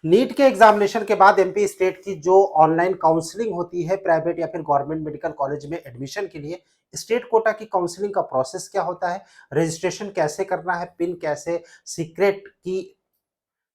NEET के examination के बाद एमपी स्टेट की जो ऑनलाइन काउंसलिंग होती है प्राइवेट या फिर गवर्नमेंट मेडिकल कॉलेज में एडमिशन के लिए, स्टेट कोटा की काउंसलिंग का प्रोसेस क्या होता है, रजिस्ट्रेशन कैसे करना है, पिन कैसे,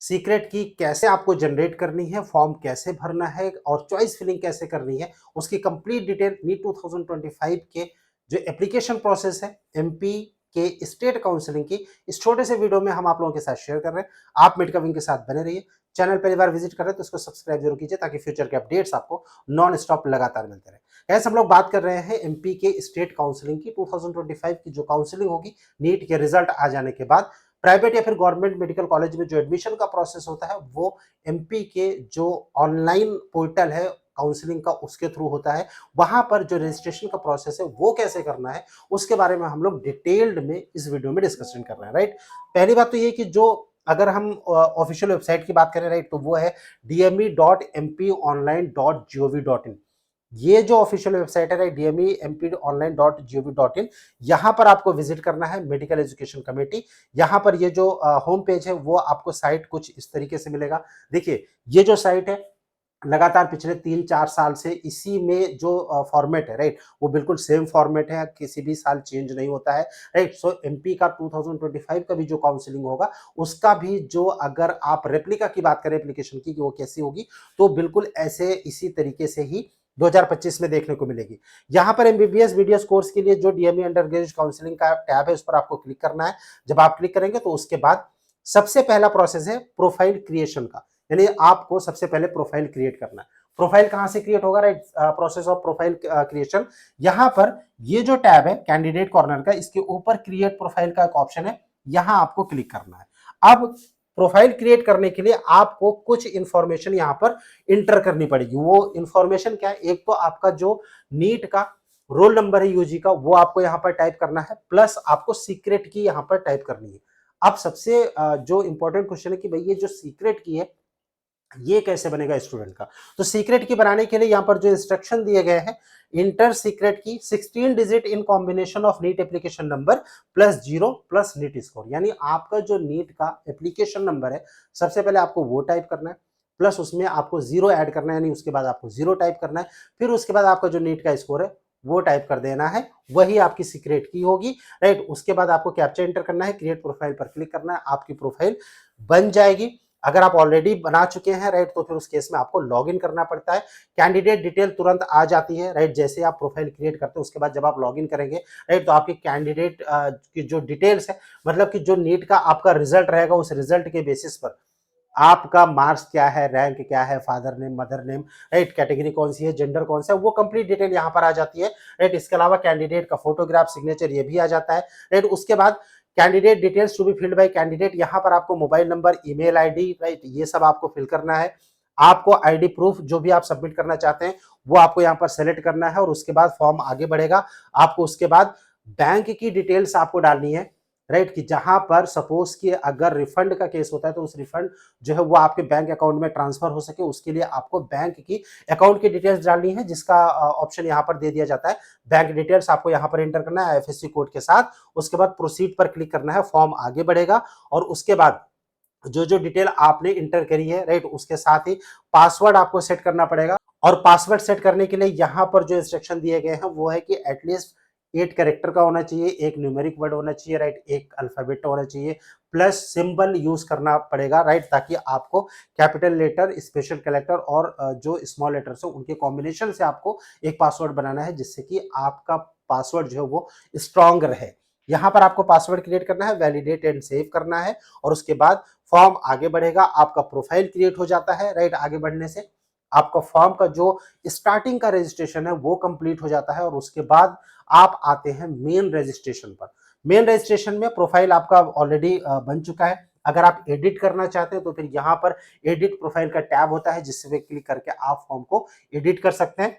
सीक्रेट की कैसे आपको जनरेट करनी है, फॉर्म कैसे भरना है और चॉइस फिलिंग कैसे करनी है, उसकी कंप्लीट डिटेल नीट 2025 के जो एप्लीकेशन प्रोसेस है एमपी के स्टेट काउंसलिंग की इस छोटे से वीडियो में हम आप लोगों के साथ शेयर कर रहे हैं। आप मेडकविंग के साथ बने रहिए। चैनल पहली बार विजिट कर रहे हैं तो इसको सब्सक्राइब जरूर कीजिए ताकि फ्यूचर के अपडेट्स आपको नॉन स्टॉप लगातार मिलते रहे। ऐसे हम लोग बात कर रहे हैं एमपी के स्टेट काउंसलिंग की 2025 की जो काउंसलिंग होगी नीट के रिजल्ट आ जाने के बाद प्राइवेट या फिर गवर्नमेंट मेडिकल कॉलेज में जो एडमिशन का प्रोसेस होता है वो एमपी के जो ऑनलाइन पोर्टल है काउंसलिंग का उसके थ्रू होता है। वहां पर जो रजिस्ट्रेशन का प्रोसेस है वो कैसे करना है उसके बारे में हम लोग डिटेल्ड में इस वीडियो में डिस्कशन कर रहे हैं। राइट, पहली बात तो ये कि जो अगर हम ऑफिशियल वेबसाइट की बात करें राइट तो वो है dme.mponline.gov.in। ये जो ऑफिशियल वेबसाइट है राइट dme.mponline.gov.in, यहाँ पर आपको विजिट करना है मेडिकल एजुकेशन कमेटी। यहाँ पर ये जो होम पेज है वो आपको साइट कुछ इस तरीके से मिलेगा। देखिए ये जो साइट है लगातार पिछले 3-4 साल से इसी में जो फॉर्मेट है राइट वो बिल्कुल सेम फॉर्मेट है, किसी भी साल चेंज नहीं होता है। राइट, सो एमपी का 2025 का भी जो काउंसलिंग होगा उसका भी जो अगर आप रेप्लिका की बात करें एप्लीकेशन की कि वो कैसी होगी तो बिल्कुल ऐसे इसी तरीके से ही 2025 में देखने को मिलेगी। यहाँ पर एमबीबीएस बीडीएस कोर्स के लिए जो डीएमई अंडर ग्रेजुएट काउंसलिंग का टैब है उस पर आपको क्लिक करना है। जब आप क्लिक करेंगे तो उसके बाद सबसे पहला प्रोसेस है प्रोफाइल क्रिएशन का, यानी आपको सबसे पहले प्रोफाइल क्रिएट करना है। प्रोफाइल कहां से क्रिएट होगा right, process of profile creation. यहां पर ये जो टैब है कैंडिडेट कॉर्नर का इसके ऊपर क्रिएट प्रोफाइल का एक ऑप्शन है, यहां आपको क्लिक करना है। अब प्रोफाइल क्रिएट करने के लिए आपको कुछ इंफॉर्मेशन यहां पर इंटर करनी पड़ेगी। वो इंफॉर्मेशन क्या है, एक तो आपका जो नीट का रोल नंबर है यूजी का वो आपको यहां पर टाइप करना है, प्लस आपको सीक्रेट की यहां पर टाइप करनी है। अब सबसे जो इंपॉर्टेंट क्वेश्चन है कि भाई ये जो सीक्रेट की है ये कैसे बनेगा स्टूडेंट का, तो सीक्रेट की बनाने के लिए यहां पर जो इंस्ट्रक्शन दिए गए हैं, इंटर सीक्रेट की 16 digit in combination of NEET application number plus 0 plus NEET score, यानी आपका जो नीट का एप्लीकेशन नंबर है सबसे पहले आपको वो टाइप करना है, प्लस उसमें आपको 0 ऐड करना है, यानी उसके बाद आपको 0 टाइप करना है, फिर उसके बाद आपका जो नीट का स्कोर है वो टाइप कर देना है, वही आपकी सीक्रेट की होगी। राइट, उसके बाद आपको कैप्चा एंटर करना है, क्रिएट प्रोफाइल पर क्लिक करना है, आपकी प्रोफाइल बन जाएगी। अगर आप ऑलरेडी बना चुके हैं राइट तो फिर उस केस में आपको लॉगिन करना पड़ता है। कैंडिडेट डिटेल तुरंत आ जाती है राइट, जैसे आप प्रोफाइल क्रिएट करते हैं उसके बाद जब आप लॉगिन करेंगे राइट तो आपके कैंडिडेट की जो डिटेल्स है, मतलब कि जो नीट का आपका रिजल्ट रहेगा उस रिजल्ट के बेसिस पर आपका मार्क्स क्या है, रैंक क्या है, father name mother name right, category कौन सी है, जेंडर कौन सा है, वो कंप्लीट डिटेल यहाँ पर आ जाती है। राइट, इसके अलावा कैंडिडेट का फोटोग्राफ सिग्नेचर ये भी आ जाता है। राइट, उसके बाद candidate details to be filled by candidate, यहाँ पर आपको mobile number, email ID right ये सब आपको फिल करना है। आपको आईडी प्रूफ जो भी आप सबमिट करना चाहते हैं वो आपको यहाँ पर सेलेक्ट करना है और उसके बाद फॉर्म आगे बढ़ेगा। आपको उसके बाद बैंक की डिटेल्स आपको डालनी है राइट, कि जहां पर सपोज कि अगर रिफंड का केस होता है तो उस रिफंड जो है वो आपके बैंक अकाउंट में ट्रांसफर हो सके उसके लिए आपको बैंक की अकाउंट की डिटेल्स डालनी है, जिसका ऑप्शन यहाँ पर दे दिया जाता है। बैंक डिटेल्स आपको यहाँ पर एंटर करना है आईएफएससी कोड के साथ, उसके बाद प्रोसीड पर क्लिक करना है, फॉर्म आगे बढ़ेगा और उसके बाद जो जो डिटेल आपने इंटर करी है राइट उसके साथ ही पासवर्ड आपको सेट करना पड़ेगा। और पासवर्ड सेट करने के लिए यहाँ पर जो इंस्ट्रक्शन दिए गए हैं वो है कि एटलीस्ट 8 कैरेक्टर का होना चाहिए, एक न्यूमेरिक वर्ड होना चाहिए राइट, एक अल्फाबेट होना चाहिए, प्लस सिंबल यूज करना पड़ेगा राइट, ताकि आपको कैपिटल लेटर, स्पेशल कैरेक्टर और जो स्मॉल लेटर्स है उनके कॉम्बिनेशन से आपको एक पासवर्ड बनाना है जिससे कि आपका पासवर्ड जो है वो स्ट्रांग रहे। यहाँ पर आपको पासवर्ड क्रिएट करना है, वैलिडेट एंड सेव करना है और उसके बाद फॉर्म आगे बढ़ेगा। आपका प्रोफाइल क्रिएट हो जाता है राइट, आगे बढ़ने से आपका फॉर्म का जो स्टार्टिंग का रजिस्ट्रेशन है वो कंप्लीट हो जाता है और उसके बाद आप आते हैं मेन रजिस्ट्रेशन पर। मेन रजिस्ट्रेशन में प्रोफाइल आपका ऑलरेडी बन चुका है। अगर आप एडिट करना चाहते हैं तो फिर यहाँ पर एडिट प्रोफाइल का टैब होता है जिससे क्लिक करके आप फॉर्म को एडिट कर सकते हैं।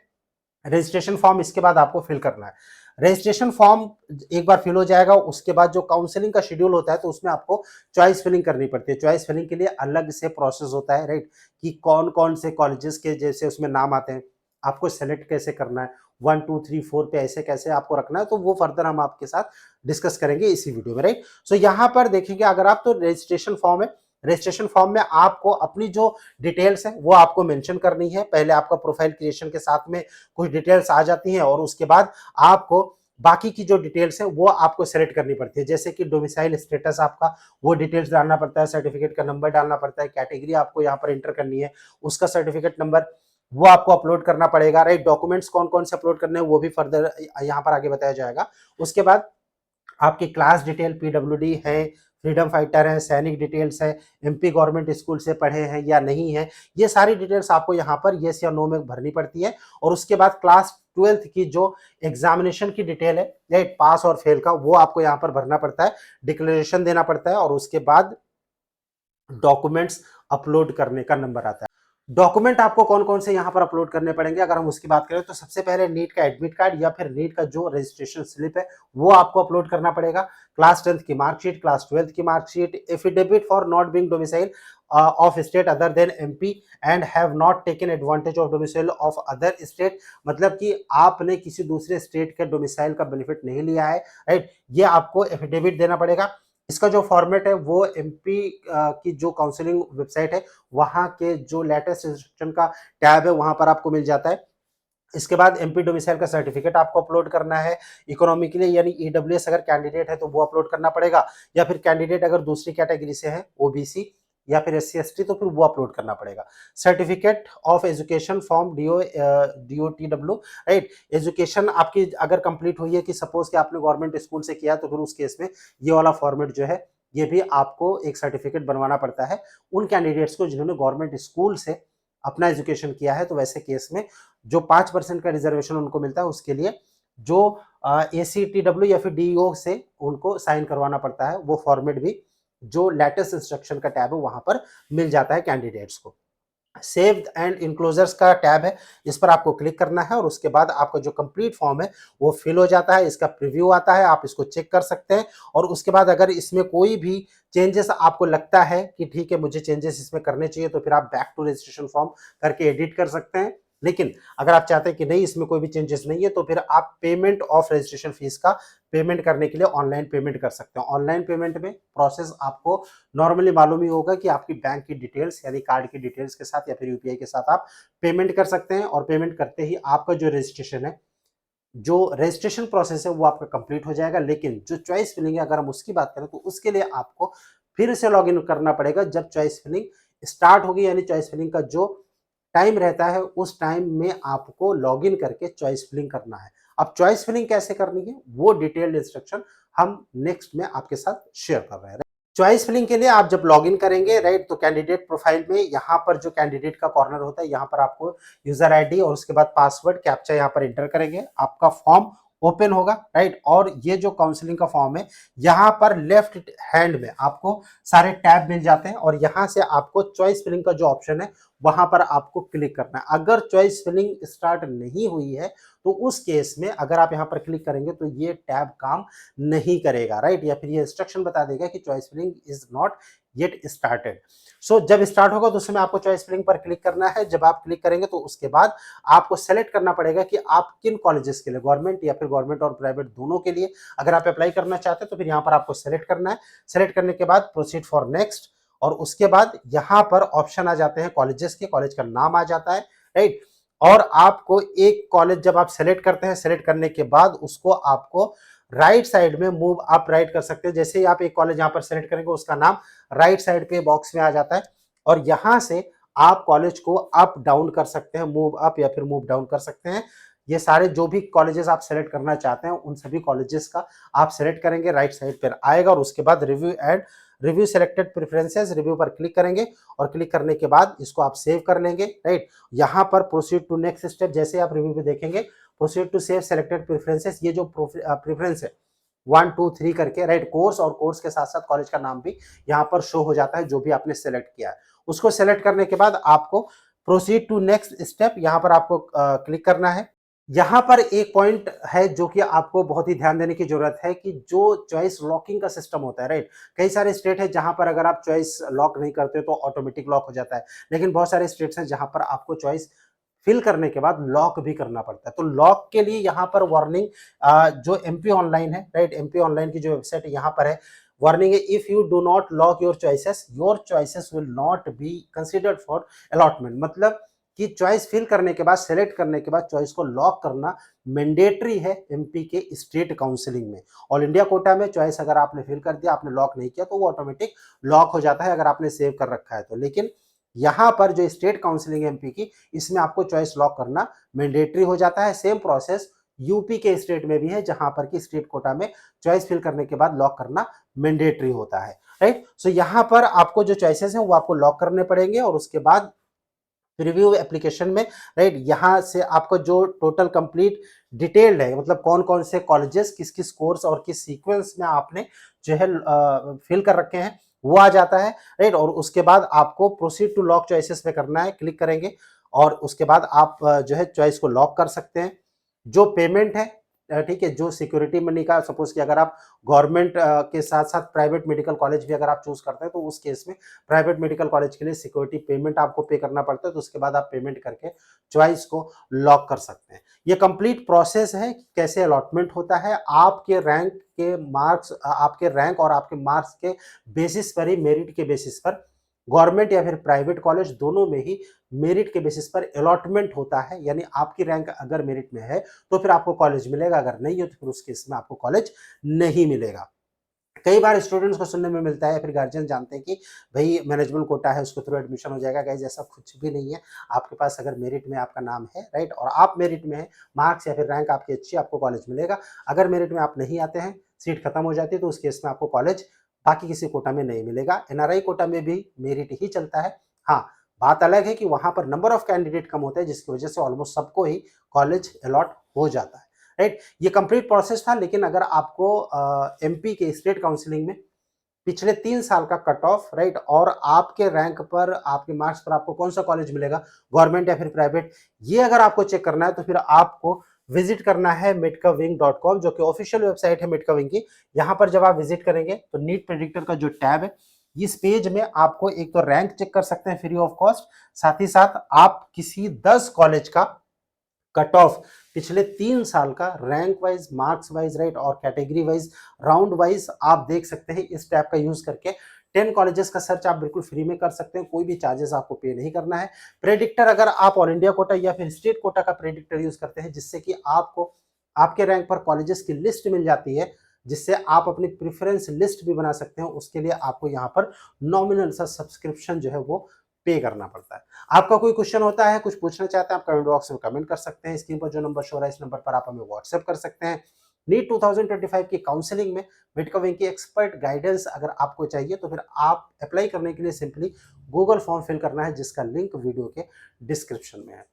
रजिस्ट्रेशन फॉर्म इसके बाद आपको फिल करना है। रजिस्ट्रेशन फॉर्म एक बार फिल हो जाएगा उसके बाद जो काउंसलिंग का शेड्यूल होता है तो उसमें आपको चॉइस फिलिंग करनी पड़ती है। चॉइस फिलिंग के लिए अलग से प्रोसेस होता है राइट, कि कौन कौन से कॉलेजेस के जैसे उसमें नाम आते हैं, आपको सेलेक्ट कैसे करना है, 1 2 3 4 पे ऐसे कैसे आपको रखना है, तो वो फर्दर हम आपके साथ डिस्कस करेंगे इसी वीडियो में राइट। सो यहाँ पर देखेंगे अगर आप तो रजिस्ट्रेशन फॉर्म है, रजिस्ट्रेशन फॉर्म में आपको अपनी जो डिटेल्स है वो आपको मेंशन करनी है। पहले आपका प्रोफाइल क्रिएशन के साथ में कुछ डिटेल्स आ जाती हैं और उसके बाद आपको बाकी की जो डिटेल्स है वो आपको सेलेक्ट करनी पड़ती है, जैसे कि डोमिसाइल स्टेटस आपका वो डिटेल्स डालना पड़ता है, सर्टिफिकेट का नंबर डालना पड़ता है, कैटेगरी आपको यहाँ पर एंटर करनी है, उसका सर्टिफिकेट नंबर वो आपको अपलोड करना पड़ेगा, राइट। डॉक्यूमेंट्स कौन कौन से अपलोड करने हैं वो भी फर्दर यहाँ पर आगे बताया जाएगा। उसके बाद आपकी क्लास डिटेल पीडब्ल्यूडी है, फ्रीडम फाइटर है, सैनिक डिटेल्स है, एमपी गवर्नमेंट स्कूल से पढ़े हैं या नहीं है, ये सारी डिटेल्स आपको यहाँ पर येस या नो में भरनी पड़ती है। और उसके बाद क्लास 12th की जो एग्जामिनेशन की डिटेल है, राइट, पास और फेल का, वो आपको यहाँ पर भरना पड़ता है, डिक्लेरेशन देना पड़ता है और उसके बाद डॉक्यूमेंट्स अपलोड करने का नंबर आता है। डॉक्यूमेंट आपको कौन कौन से यहाँ पर अपलोड करने पड़ेंगे अगर हम उसकी बात करें तो सबसे पहले नीट का एडमिट कार्ड या फिर नीट का जो रजिस्ट्रेशन स्लिप है वो आपको अपलोड करना पड़ेगा, क्लास 10th की मार्कशीट, क्लास 12th की marksheet, affidavit for not being domicile of state other than MP and have not taken advantage of domicile of other state, मतलब कि आपने किसी दूसरे स्टेट के डोमिसाइल का बेनिफिट नहीं लिया है, राइट, ये आपको एफिडेविट देना पड़ेगा। इसका जो फॉर्मेट है वो एमपी की जो काउंसलिंग वेबसाइट है वहां के जो लेटेस्ट इंस्ट्रक्शन का टैब है वहां पर आपको मिल जाता है। इसके बाद एमपी डोमिसाइल का सर्टिफिकेट आपको अपलोड करना है, इकोनॉमी के लिए यानी ईडब्ल्यूएस अगर कैंडिडेट है तो वो अपलोड करना पड़ेगा, या फिर कैंडिडेट अगर दूसरी कैटेगरी से है ओबीसी या फिर एससी एसटी तो फिर वो अपलोड करना पड़ेगा। Certificate of education form DOTW, right, education आपकी अगर कंप्लीट हुई है कि सपोज कि आपने गवर्नमेंट स्कूल से किया तो फिर उस केस में ये वाला फॉर्मेट जो है ये भी आपको एक सर्टिफिकेट बनवाना पड़ता है उन कैंडिडेट्स को जिन्होंने गवर्नमेंट स्कूल से अपना एजुकेशन किया है। तो वैसे केस में जो 5% का रिजर्वेशन उनको मिलता है उसके लिए जो ACTW या फिर DEO से उनको साइन करवाना पड़ता है, वो फॉर्मेट भी जो लेटेस्ट इंस्ट्रक्शन का टैब है वहां पर मिल जाता है कैंडिडेट्स को। सेव एंड इनक्लोजर्स का टैब है, इस पर आपको क्लिक करना है और उसके बाद आपका जो कंप्लीट फॉर्म है वो फिल हो जाता है, इसका प्रीव्यू आता है, आप इसको चेक कर सकते हैं। और उसके बाद अगर इसमें कोई भी चेंजेस आपको लगता है कि ठीक है मुझे चेंजेस इसमें करने चाहिए तो फिर आप बैक टू रजिस्ट्रेशन फॉर्म करके एडिट कर सकते हैं। लेकिन अगर आप चाहते हैं कि नहीं इसमें कोई भी चेंजेस नहीं है तो फिर आप पेमेंट ऑफ रजिस्ट्रेशन फीस का पेमेंट करने के लिए ऑनलाइन पेमेंट कर सकते हैं। ऑनलाइन पेमेंट में प्रोसेस आपको नॉर्मली मालूम ही होगा कि आपकी बैंक की डिटेल्स यानी कार्ड की डिटेल्स के साथ या फिर यूपीआई के साथ आप पेमेंट कर सकते हैं और पेमेंट करते ही आपका जो रजिस्ट्रेशन है, जो रजिस्ट्रेशन प्रोसेस है वो आपका कंप्लीट हो जाएगा। लेकिन जो चॉइस फिलिंग है अगर हम उसकी बात करें तो उसके लिए आपको फिर से लॉग इन करना पड़ेगा जब चॉइस फिलिंग स्टार्ट होगी, यानी चॉइस फिलिंग का जो टाइम रहता है उस टाइम में आपको लॉग इन करके चॉइस फिलिंग करना है। अब चॉइस फिलिंग कैसे करनी है वो डिटेल्ड इंस्ट्रक्शन हम नेक्स्ट में आपके साथ शेयर कर रहे हैं। चॉइस फिलिंग के लिए आप जब लॉगिन करेंगे, राइट, तो कैंडिडेट प्रोफाइल में यहाँ पर जो कैंडिडेट का कॉर्नर होता है यहाँ पर आपको यूजर आईडी और उसके बाद पासवर्ड कैप्चा यहाँ पर एंटर करेंगे, आपका फॉर्म ओपन होगा, राइट। और ये जो काउंसलिंग का फॉर्म है यहाँ पर लेफ्ट हैंड में आपको सारे टैब मिल जाते हैं और यहाँ से आपको चॉइस फिलिंग का जो ऑप्शन है वहां पर आपको क्लिक करना है। अगर चॉइस फिलिंग स्टार्ट नहीं हुई है तो उस केस में अगर आप यहाँ पर क्लिक करेंगे तो ये टैब काम नहीं करेगा, राइट, या फिर ये इंस्ट्रक्शन बता देगा कि choice filling is not yet started. So जब स्टार्ट होगा तो उसमें आपको चॉइस फिलिंग पर क्लिक करना है। जब आप क्लिक करेंगे तो उसके बाद आपको सेलेक्ट करना पड़ेगा कि आप किन कॉलेजेस के लिए, गवर्नमेंट या फिर गवर्नमेंट और प्राइवेट दोनों के लिए अगर आप अप्लाई करना चाहते हैं तो फिर यहाँ पर आपको सेलेक्ट करना है। सेलेक्ट करने के बाद प्रोसीड फॉर नेक्स्ट और उसके बाद यहाँ पर ऑप्शन आ जाते हैं कॉलेजेस के, कॉलेज का नाम आ जाता है, राइट। और आपको एक कॉलेज जब आप सेलेक्ट करते हैं, सेलेक्ट करने के बाद उसको आपको राइट साइड में मूव अप राइट कर सकते हैं। जैसे ही आप एक कॉलेज यहाँ पर सेलेक्ट करेंगे उसका नाम राइट साइड पे बॉक्स में आ जाता है और यहाँ से आप कॉलेज को अप डाउन कर सकते हैं, मूव अप या फिर मूव डाउन कर सकते हैं। ये सारे जो भी कॉलेजेस आप सेलेक्ट करना चाहते हैं उन सभी कॉलेजेस का आप सेलेक्ट करेंगे, राइट साइड पर आएगा और उसके बाद रिव्यू सेलेक्टेड प्रेफरेंसेस, रिव्यू पर क्लिक करेंगे और क्लिक करने के बाद इसको आप सेव कर लेंगे, राइट। यहाँ पर प्रोसीड टू नेक्स्ट स्टेप, जैसे आप रिव्यू पे देखेंगे proceed to save selected preferences, ये जो प्रेफरेंस है 1 2 3 करके, राइट, कोर्स और कोर्स के साथ साथ कॉलेज का नाम भी यहाँ पर शो हो जाता है जो भी आपने सेलेक्ट किया है। उसको सेलेक्ट करने के बाद आपको प्रोसीड टू नेक्स्ट स्टेप यहाँ पर आपको क्लिक करना है। यहाँ पर एक पॉइंट है जो कि आपको बहुत ही ध्यान देने की जरूरत है कि जो चॉइस लॉकिंग का सिस्टम होता है, राइट, कई सारे स्टेट है जहां पर अगर आप चॉइस लॉक नहीं करते तो ऑटोमेटिक लॉक हो जाता है, लेकिन बहुत सारे स्टेट्स हैं जहां पर आपको चॉइस फिल करने के बाद लॉक भी करना पड़ता है। तो लॉक के लिए यहाँ पर वार्निंग जो एमपी ऑनलाइन है, राइट, एमपी ऑनलाइन की जो वेबसाइट यहाँ पर है वार्निंग है, if you do not lock your choices will not be considered for allotment. मतलब कि चॉइस फिल करने के बाद, सेलेक्ट करने के बाद चॉइस को लॉक करना मैंडेटरी है एमपी के स्टेट काउंसिलिंग में। ऑल इंडिया कोटा में चॉइस अगर आपने फिल कर दिया, आपने लॉक नहीं किया, तो वो ऑटोमेटिक लॉक हो जाता है अगर आपने सेव कर रखा है तो। लेकिन यहाँ पर जो स्टेट काउंसिलिंग है एमपी की, इसमें आपको चॉइस लॉक करना मैंडेटरी हो जाता है। सेम प्रोसेस यूपी के स्टेट में भी है, जहां पर कि स्टेट कोटा में चॉइस फिल करने के बाद लॉक करना मैंडेटरी होता है, राइट। सो यहाँ पर आपको जो चॉइसेस हैं वो आपको लॉक करने पड़ेंगे, और उसके बाद प्रीव्यू एप्लीकेशन में, राइट, यहाँ से आपको जो टोटल कंप्लीट डिटेल्ड है, मतलब कौन कौन से कॉलेजेस किस किस कोर्स और किस सीक्वेंस में आपने जो है फिल कर रखे हैं, वो आ जाता है, राइट। और उसके बाद आपको प्रोसीड टू लॉक चॉइसेस पे करना है, क्लिक करेंगे, और उसके बाद आप जो है चॉइस को लॉक कर सकते हैं। जो पेमेंट है, ठीक है, जो सिक्योरिटी मनी का, सपोज कि अगर आप गवर्नमेंट के साथ साथ प्राइवेट मेडिकल कॉलेज भी अगर आप चूज करते हैं, तो उस केस में प्राइवेट मेडिकल कॉलेज के लिए सिक्योरिटी पेमेंट आपको पे करना पड़ता है, तो उसके बाद आप पेमेंट करके चॉइस को लॉक कर सकते हैं। ये कंप्लीट प्रोसेस है कि कैसे अलॉटमेंट होता है। आपके रैंक के मार्क्स, आपके रैंक और आपके मार्क्स के बेसिस पर ही, मेरिट के बेसिस पर, गवर्नमेंट या फिर प्राइवेट कॉलेज दोनों में ही मेरिट के बेसिस पर अलॉटमेंट होता है। यानी आपकी रैंक अगर मेरिट में है तो फिर आपको कॉलेज मिलेगा, अगर नहीं है तो फिर उस केस में आपको कॉलेज नहीं मिलेगा। कई बार स्टूडेंट्स को सुनने में मिलता है, फिर गार्जियन जानते हैं कि भाई मैनेजमेंट कोटा है, उसके थ्रू एडमिशन हो जाएगा। गाइस, ऐसा कुछ भी नहीं है। आपके पास अगर मेरिट में आपका नाम है, राइट, और आप मेरिट में है, मार्क्स या फिर रैंक आपकी अच्छी, आपको कॉलेज मिलेगा। अगर मेरिट में आप नहीं आते हैं, सीट खत्म हो जाती है, तो उस केस में आपको कॉलेज बाकी किसी कोटा में नहीं मिलेगा। एनआरआई कोटा में भी मेरिट ही चलता है। हाँ, बात अलग है कि वहां पर नंबर ऑफ कैंडिडेट कम होते हैं, जिसकी वजह से ऑलमोस्ट सबको ही कॉलेज अलॉट हो जाता है, राइट। ये कंप्लीट प्रोसेस था। लेकिन अगर आपको एमपी के स्टेट काउंसिलिंग में पिछले 3 साल का कट ऑफ, राइट, और आपके रैंक पर, आपके मार्क्स पर आपको कौन सा कॉलेज मिलेगा, गवर्नमेंट या फिर प्राइवेट, ये अगर आपको चेक करना है तो फिर आपको विजिट करना है medcaving.com, जो कि ऑफिशियल वेबसाइट है medcaving की। यहाँ पर जब आप विजिट करेंगे तो नीट प्रेडिक्टर का जो टैब है, इस पेज में आपको एक तो रैंक चेक कर सकते हैं फ्री ऑफ कॉस्ट, साथ ही साथ आप किसी 10 कॉलेज का कट ऑफ पिछले 3 साल का rank wise, marks wise, right, और कैटेगरी वाइज, राउंड वाइज आप देख सकते हैं। इस टैब का यूज करके 10 कॉलेजेस का सर्च आप बिल्कुल फ्री में कर सकते हैं, कोई भी चार्जेस आपको पे नहीं करना है। प्रेडिक्टर, अगर आप ऑल इंडिया कोटा या फिर स्टेट कोटा का प्रेडिक्टर यूज करते हैं, जिससे कि आपको आपके रैंक पर कॉलेजेस की लिस्ट मिल जाती है, जिससे आप अपनी प्रेफरेंस लिस्ट भी बना सकते हैं, उसके लिए आपको यहाँ पर नॉमिनल सा सब्सक्रिप्शन जो है वो पे करना पड़ता है। आपका कोई क्वेश्चन होता है, कुछ पूछना चाहते हैं, आप कमेंट बॉक्स में कमेंट कर सकते हैं। स्क्रीन पर जो नंबर शो रहा है, इस नंबर पर आप हमें व्हाट्सएप कर सकते हैं। नीट 2025 की काउंसलिंग में medcaving की एक्सपर्ट गाइडेंस अगर आपको चाहिए, तो फिर आप अप्लाई करने के लिए सिंपली गूगल फॉर्म फिल करना है, जिसका लिंक वीडियो के डिस्क्रिप्शन में है।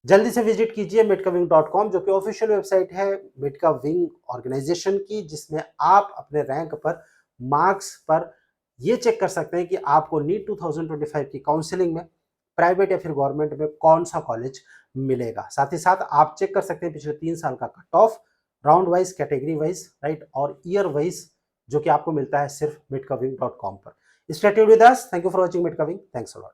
जल्दी से विजिट कीजिए medcaving.com, जो कि ऑफिशियल वेबसाइट है medcaving ऑर्गेनाइजेशन की, जिसमें आप अपने रैंक पर, मार्क्स पर ये चेक कर सकते हैं कि आपको नीट 2025 की काउंसलिंग में प्राइवेट या फिर गवर्नमेंट में कौन सा कॉलेज मिलेगा। साथ ही साथ आप चेक कर सकते हैं पिछले 3 साल का cut off, round wise, category wise, right, और ईयर वाइज, जो कि आपको मिलता है सिर्फ medcaving.com पर। Stay tuned with us. Thank you for watching medcaving। Thanks a lot.